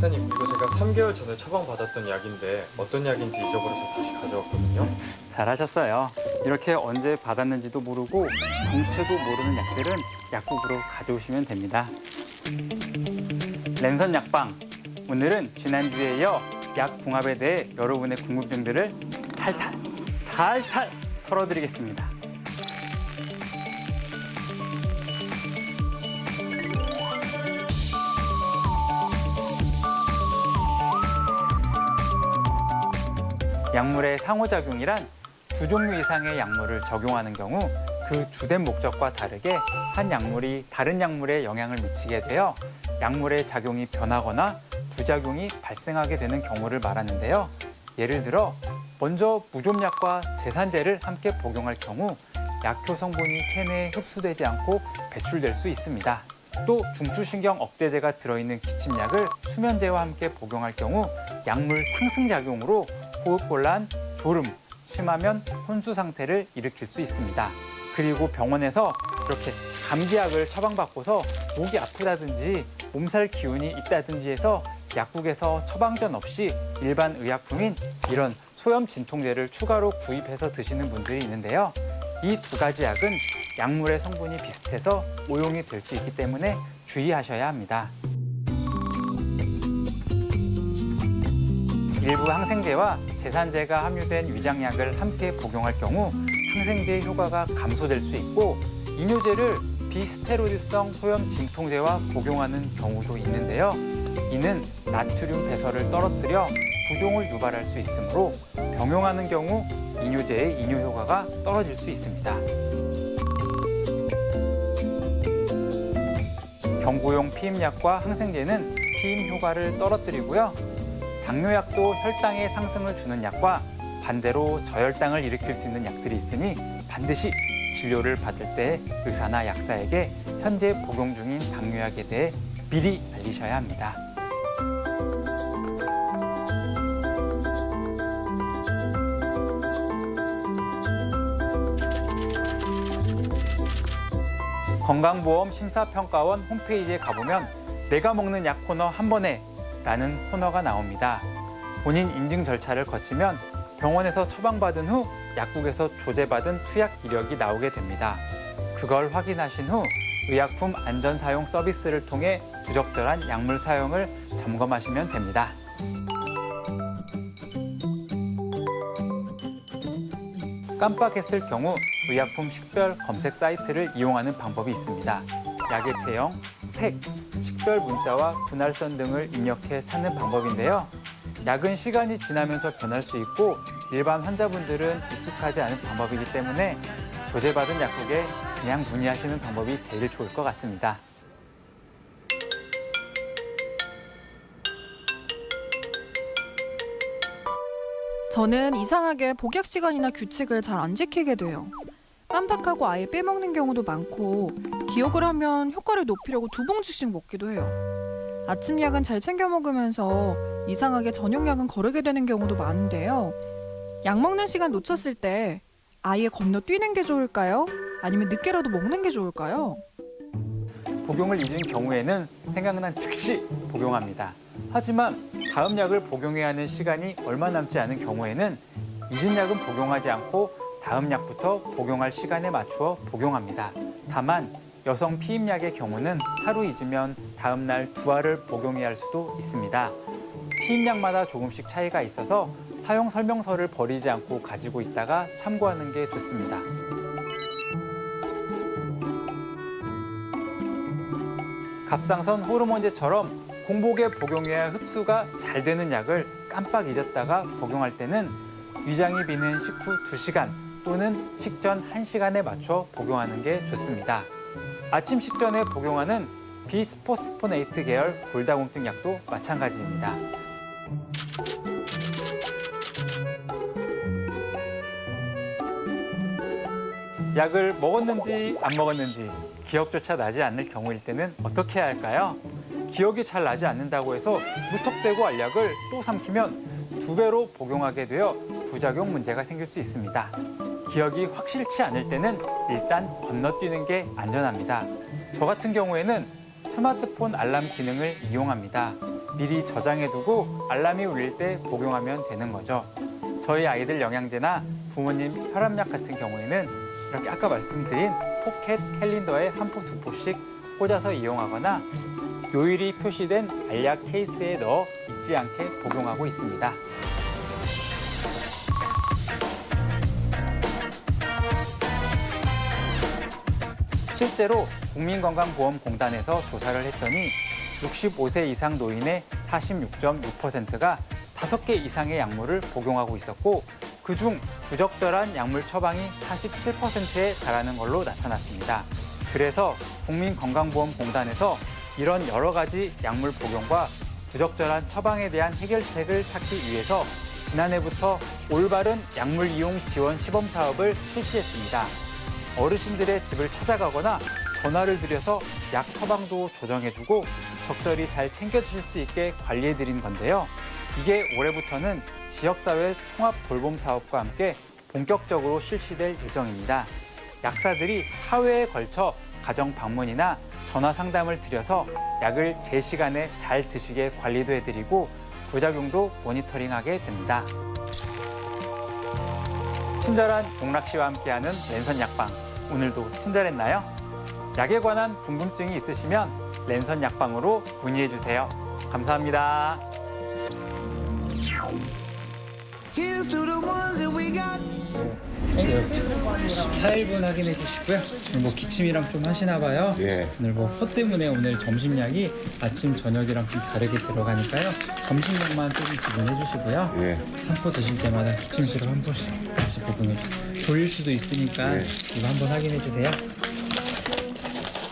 박사님, 이거 제가 3개월 전에 처방받았던 약인데 어떤 약인지 잊어버려서 다시 가져왔거든요. 잘하셨어요. 이렇게 언제 받았는지도 모르고 정체도 모르는 약들은 약국으로 가져오시면 됩니다. 랜선 약방. 오늘은 지난주에 이어 약 궁합에 대해 여러분의 궁금증들을 탈탈 털어드리겠습니다. 약물의 상호작용이란 두 종류 이상의 약물을 적용하는 경우 그 주된 목적과 다르게 한 약물이 다른 약물에 영향을 미치게 되어 약물의 작용이 변하거나 부작용이 발생하게 되는 경우를 말하는데요. 예를 들어 먼저 무좀약과 제산제를 함께 복용할 경우 약효 성분이 체내에 흡수되지 않고 배출될 수 있습니다. 또 중추신경 억제제가 들어있는 기침약을 수면제와 함께 복용할 경우 약물 상승작용으로 호흡곤란, 졸음, 심하면 혼수 상태를 일으킬 수 있습니다. 그리고 병원에서 이렇게 감기약을 처방받고서 목이 아프다든지 몸살 기운이 있다든지 해서 약국에서 처방전 없이 일반 의약품인 이런 소염 진통제를 추가로 구입해서 드시는 분들이 있는데요. 이 두 가지 약은 약물의 성분이 비슷해서 오용이 될 수 있기 때문에 주의하셔야 합니다. 일부 항생제와 제산제가 함유된 위장약을 함께 복용할 경우 항생제의 효과가 감소될 수 있고 이뇨제를 비스테로이드성 소염 진통제와 복용하는 경우도 있는데요. 이는 나트륨 배설을 떨어뜨려 부종을 유발할 수 있으므로 병용하는 경우 이뇨제의 이뇨 효과가 떨어질 수 있습니다. 경구용 피임약과 항생제는 피임 효과를 떨어뜨리고요. 당뇨약도 혈당의 상승을 주는 약과 반대로 저혈당을 일으킬 수 있는 약들이 있으니 반드시 진료를 받을 때 의사나 약사에게 현재 복용 중인 당뇨약에 대해 미리 알리셔야 합니다. 건강보험 심사평가원 홈페이지에 가보면 내가 먹는 약 코너 한 번에 라는 코너가 나옵니다. 본인 인증 절차를 거치면 병원에서 처방받은 후 약국에서 조제받은 투약 이력이 나오게 됩니다. 그걸 확인하신 후 의약품 안전사용 서비스를 통해 부적절한 약물 사용을 점검하시면 됩니다. 깜빡했을 경우 의약품 식별 검색 사이트를 이용하는 방법이 있습니다. 약의 체형, 색, 식별 문자와 분할선 등을 입력해 찾는 방법인데요. 약은 시간이 지나면서 변할 수 있고 일반 환자분들은 익숙하지 않은 방법이기 때문에 조제받은 약국에 그냥 문의하시는 방법이 제일 좋을 것 같습니다. 저는 이상하게 복약 시간이나 규칙을 잘 안 지키게 돼요. 깜빡하고 아예 빼먹는 경우도 많고 기억을 하면 효과를 높이려고 2봉지씩 먹기도 해요. 아침 약은 잘 챙겨 먹으면서 이상하게 저녁 약은 거르게 되는 경우도 많은데요. 약 먹는 시간 놓쳤을 때 아예 건너뛰는 게 좋을까요? 아니면 늦게라도 먹는 게 좋을까요? 복용을 잊은 경우에는 생각난 즉시 복용합니다. 하지만 다음 약을 복용해야 하는 시간이 얼마 남지 않은 경우에는 잊은 약은 복용하지 않고 다음 약부터 복용할 시간에 맞추어 복용합니다. 다만 여성 피임약의 경우는 하루 잊으면 다음 날 2알을 복용해야 할 수도 있습니다. 피임약마다 조금씩 차이가 있어서 사용 설명서를 버리지 않고 가지고 있다가 참고하는 게 좋습니다. 갑상선 호르몬제처럼 공복에 복용해야 흡수가 잘 되는 약을 깜빡 잊었다가 복용할 때는 위장이 비는 식후 2시간 또는 식전 1시간에 맞춰 복용하는 게 좋습니다. 아침 식전에 복용하는 비스포스포네이트 계열 골다공증 약도 마찬가지입니다. 약을 먹었는지 안 먹었는지 기억조차 나지 않을 경우일 때는 어떻게 해야 할까요? 기억이 잘 나지 않는다고 해서 무턱대고 알약을 또 삼키면 2배로 복용하게 되어 부작용 문제가 생길 수 있습니다. 기억이 확실치 않을 때는 일단 건너뛰는 게 안전합니다. 저 같은 경우에는 스마트폰 알람 기능을 이용합니다. 미리 저장해두고 알람이 울릴 때 복용하면 되는 거죠. 저희 아이들 영양제나 부모님 혈압약 같은 경우에는 이렇게 아까 말씀드린 포켓 캘린더에 한 포, 두 포씩 꽂아서 이용하거나 요일이 표시된 알약 케이스에 넣어 잊지 않게 복용하고 있습니다. 실제로 국민건강보험공단에서 조사를 했더니 65세 이상 노인의 46.6%가 5개 이상의 약물을 복용하고 있었고 그중 부적절한 약물 처방이 47%에 달하는 걸로 나타났습니다. 그래서 국민건강보험공단에서 이런 여러 가지 약물 복용과 부적절한 처방에 대한 해결책을 찾기 위해서 지난해부터 올바른 약물 이용 지원 시범 사업을 실시했습니다. 어르신들의 집을 찾아가거나 전화를 드려서 약 처방도 조정해주고 적절히 잘 챙겨주실 수 있게 관리해드린 건데요. 이게 올해부터는 지역사회 통합 돌봄 사업과 함께 본격적으로 실시될 예정입니다. 약사들이 사회에 걸쳐 가정 방문이나 전화 상담을 드려서 약을 제 시간에 잘 드시게 관리도 해드리고 부작용도 모니터링하게 됩니다. 친절한 동락 씨와 함께하는 랜선 약방. 오늘도 친절했나요? 약에 관한 궁금증이 있으시면 랜선 약방으로 문의해 주세요. 감사합니다. 사일분 확인해 주시고요. 뭐 기침이랑 좀 하시나 봐요. 예. 오늘 뭐 코 때문에 오늘 점심약이 아침 저녁이랑 좀 다르게 들어가니까요. 점심약만 조금 지분해 주시고요. 예. 한 포 드실 때마다 기침 시럽 한 포씩 같이 복용해 주세요. 졸릴 수도 있으니까 예. 이거 한번 확인해 주세요.